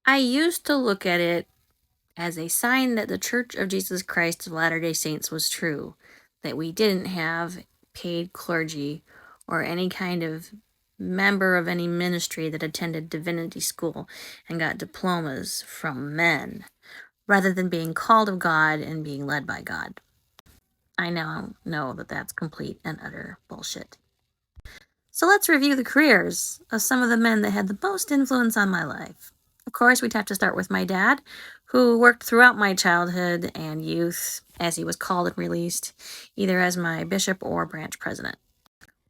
I used to look at it as a sign that the Church of Jesus Christ of Latter-day Saints was true, that we didn't have paid clergy or any kind of member of any ministry that attended divinity school and got diplomas from men, rather than being called of God and being led by God. I now know that that's complete and utter bullshit. So let's review the careers of some of the men that had the most influence on my life. Of course, we'd have to start with my dad, who worked throughout my childhood and youth as he was called and released, either as my bishop or branch president.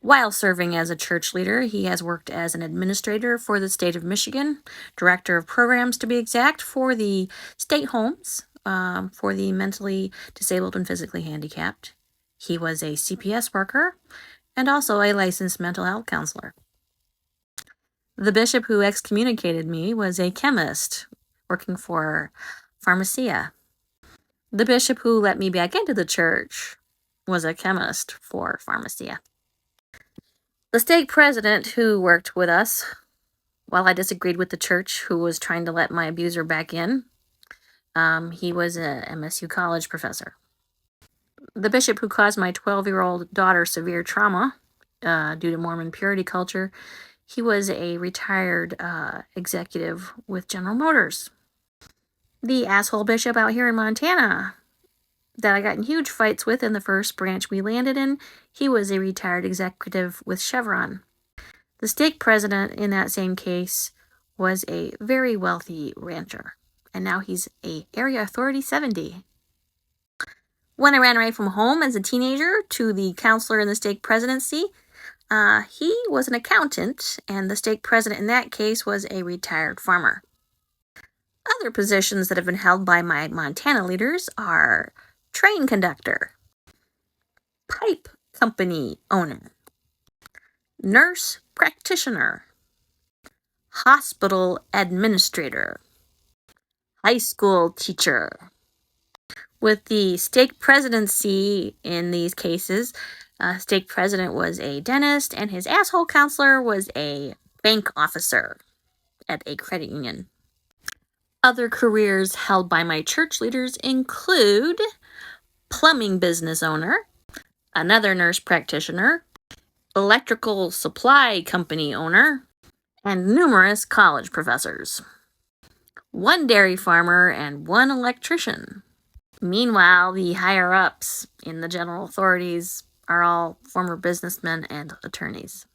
While serving as a church leader, he has worked as an administrator for the state of Michigan, director of programs to be exact, for the state homes for the mentally disabled and physically handicapped. He was a CPS worker and also a licensed mental health counselor. The bishop who excommunicated me was a chemist working for Pharmacia. The bishop who let me back into the church was a chemist for Pharmacia. The stake president who worked with us while I disagreed with the church who was trying to let my abuser back in, he was a MSU college professor. The bishop who caused my 12-year-old daughter severe trauma due to Mormon purity culture, he was a retired executive with General Motors. The asshole bishop out here in Montana that I got in huge fights with in the first branch we landed in, he was a retired executive with Chevron. The stake president in that same case was a very wealthy rancher, and now he's a Area Authority 70. When I ran away from home as a teenager to the counselor in the stake presidency, he was an accountant, and the stake president in that case was a retired farmer. Other positions that have been held by my Montana leaders are train conductor, pipe company owner, nurse practitioner, hospital administrator, high school teacher. With the stake presidency in these cases, stake president was a dentist, and his asshole counselor was a bank officer at a credit union. Other careers held by my church leaders include plumbing business owner, another nurse practitioner, electrical supply company owner, and numerous college professors. One dairy farmer and one electrician. Meanwhile, the higher-ups in the general authorities are all former businessmen and attorneys.